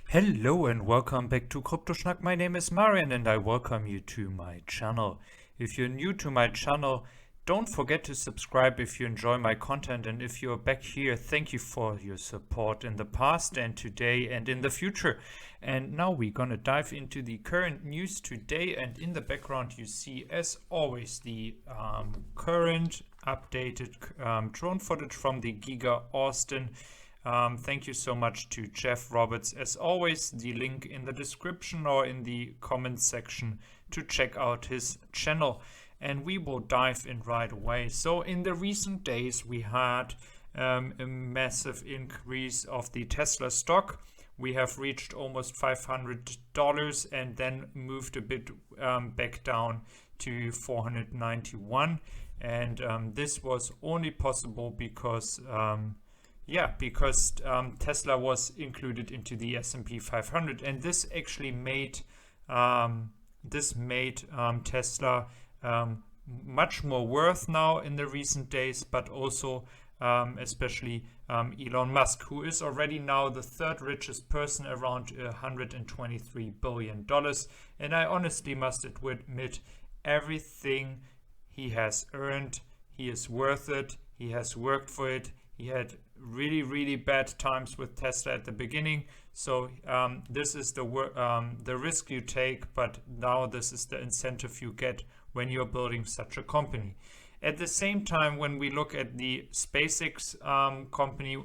Hello and welcome back to Crypto Schnack. My name is Marian and I welcome you to my channel. If you're new to my channel, don't forget to subscribe if you enjoy my content, and if you're back here, thank you for your support in the past and today and in the future. And now we're gonna dive into the current news today, and in the background you see, as always, the current updated drone footage from the Giga Austin. Thank you so much to Jeff Roberts. As always, the link in the description or in the comments section to check out his channel. And we will dive in right away. So in the recent days, we had a massive increase of the Tesla stock. We have reached almost $500 and then moved a bit back down to 491. And this was only possible because Tesla was included into the S&P 500, and this actually made Tesla much more worth now in the recent days, but also especially Elon Musk, who is already now the third richest person, around $123 billion. And I honestly must admit, everything he has earned, he is worth it. He has worked for it. He had really bad times with Tesla at the beginning, so this is the risk you take, but now this is the incentive you get when you're building such a company. At the same time, when we look at the SpaceX company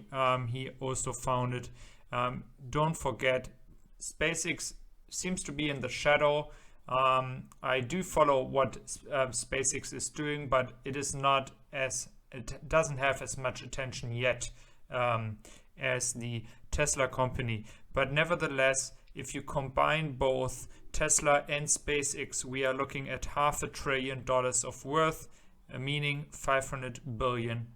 he also founded, don't forget, SpaceX seems to be in the shadow. I do follow what SpaceX is doing, but it doesn't have as much attention yet as the Tesla company. But nevertheless, if you combine both Tesla and SpaceX, we are looking at $500 billion of worth, meaning $500 billion.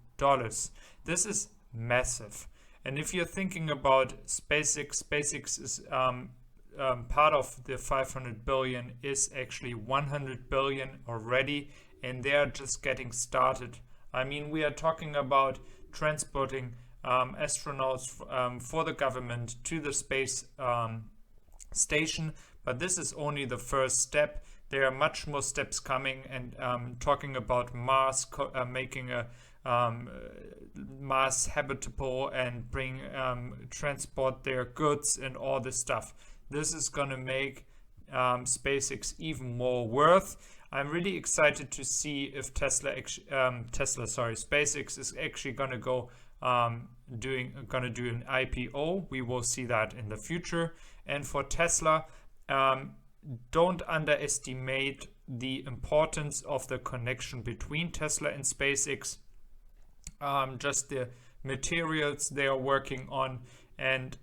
This is massive. And if you're thinking about SpaceX is part of the 500 billion is actually 100 billion already, and they are just getting started. I mean, we are talking about transporting astronauts for the government to the space station, but this is only the first step. There are much more steps coming, and talking about Mars, making a Mars habitable and transport their goods and all this stuff. This is going to make SpaceX even more worth. I'm really excited to see if SpaceX is actually going to go do an IPO. We will see that in the future. And for Tesla, don't underestimate the importance of the connection between Tesla and SpaceX. Just the materials they are working on and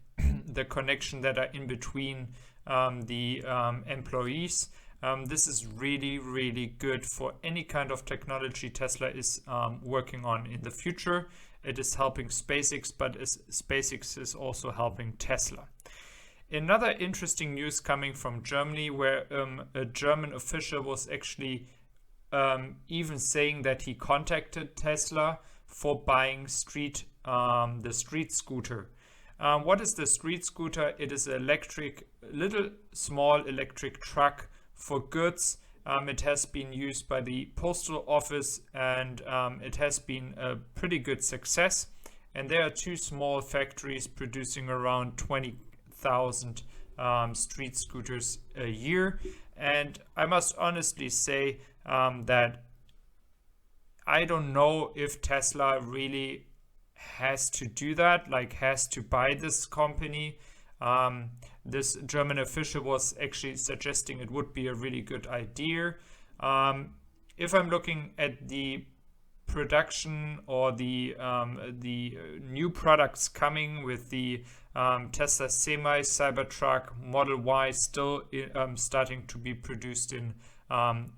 the connection that are in between the employees. This is really good for any kind of technology Tesla is working on in the future. It is helping SpaceX, but SpaceX is also helping Tesla. Another interesting news coming from Germany, where a German official was actually even saying that he contacted Tesla for buying the Streetscooter. What is the Streetscooter? It is an small electric truck for goods. It has been used by the postal office, and it has been a pretty good success. And there are two small factories producing around 20,000 street scooters a year. And I must honestly say that I don't know if Tesla really has to do that, like has to buy this company. This German official was actually suggesting it would be a really good idea. If I'm looking at the production or the new products coming with the Tesla Semi, Cybertruck, Model Y still starting to be produced in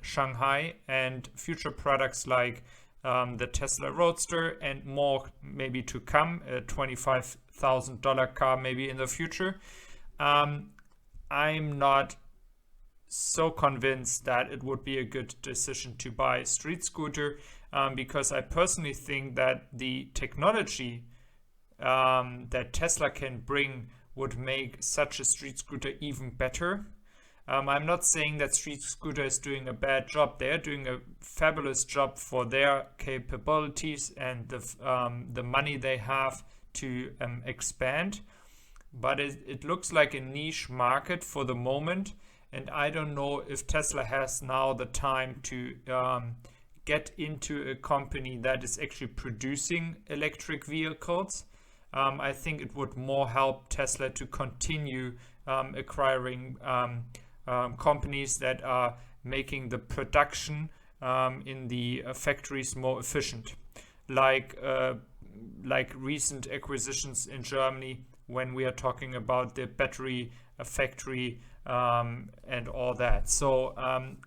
Shanghai, and future products like the Tesla Roadster and more maybe to come, a $25,000 car maybe in the future. I'm not so convinced that it would be a good decision to buy Streetscooter, because I personally think that the technology that Tesla can bring would make such a street scooter even better. I'm not saying that Streetscooter is doing a bad job. They're doing a fabulous job for their capabilities and the money they have to expand. But it looks like a niche market for the moment. And I don't know if Tesla has now the time to get into a company that is actually producing electric vehicles. I think it would more help Tesla to continue acquiring companies that are making the production in the factories more efficient, like recent acquisitions in Germany when we are talking about the battery factory and all that. So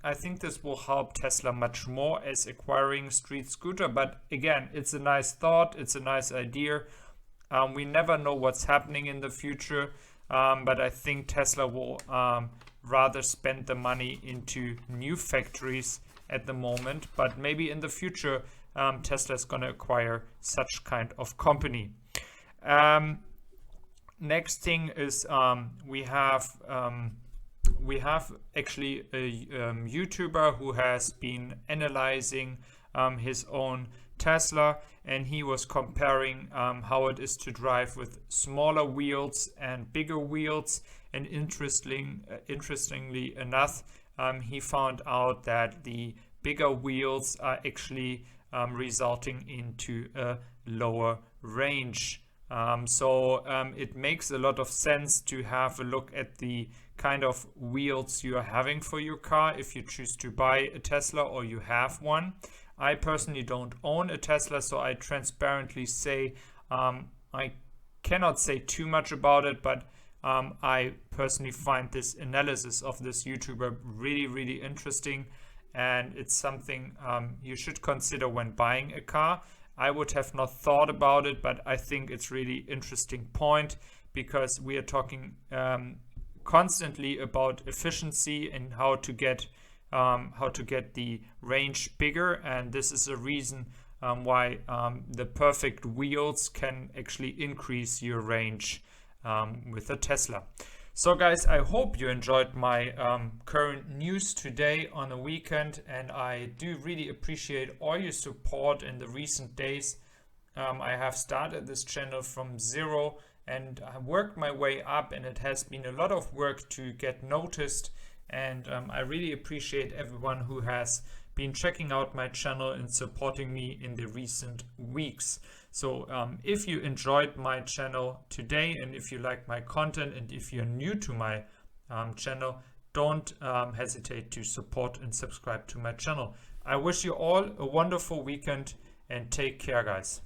I think this will help Tesla much more as acquiring Streetscooter. But again, it's a nice thought, it's a nice idea. We never know what's happening in the future, but I think Tesla will rather spend the money into new factories at the moment, but maybe in the future Tesla is going to acquire such kind of company. Next thing is we have actually a YouTuber who has been analyzing his own Tesla, and he was comparing how it is to drive with smaller wheels and bigger wheels. And interestingly enough, he found out that the bigger wheels are actually resulting into a lower range. So it makes a lot of sense to have a look at the kind of wheels you are having for your car if you choose to buy a Tesla or you have one. I personally don't own a Tesla, so I transparently say I cannot say too much about it, but I personally find this analysis of this YouTuber really interesting, and it's something you should consider when buying a car. I would have not thought about it, but I think it's really interesting point, because we are talking constantly about efficiency and how to get the range bigger, and this is a reason why the perfect wheels can actually increase your range with a Tesla. So guys, I hope you enjoyed my current news today on a weekend, and I do really appreciate all your support in the recent days. I have started this channel from zero and I worked my way up, and it has been a lot of work to get noticed, and I really appreciate everyone who has been checking out my channel and supporting me in the recent weeks. So if you enjoyed my channel today, and if you like my content, and if you're new to my channel, don't hesitate to support and subscribe to my channel. I wish you all a wonderful weekend, and take care, guys.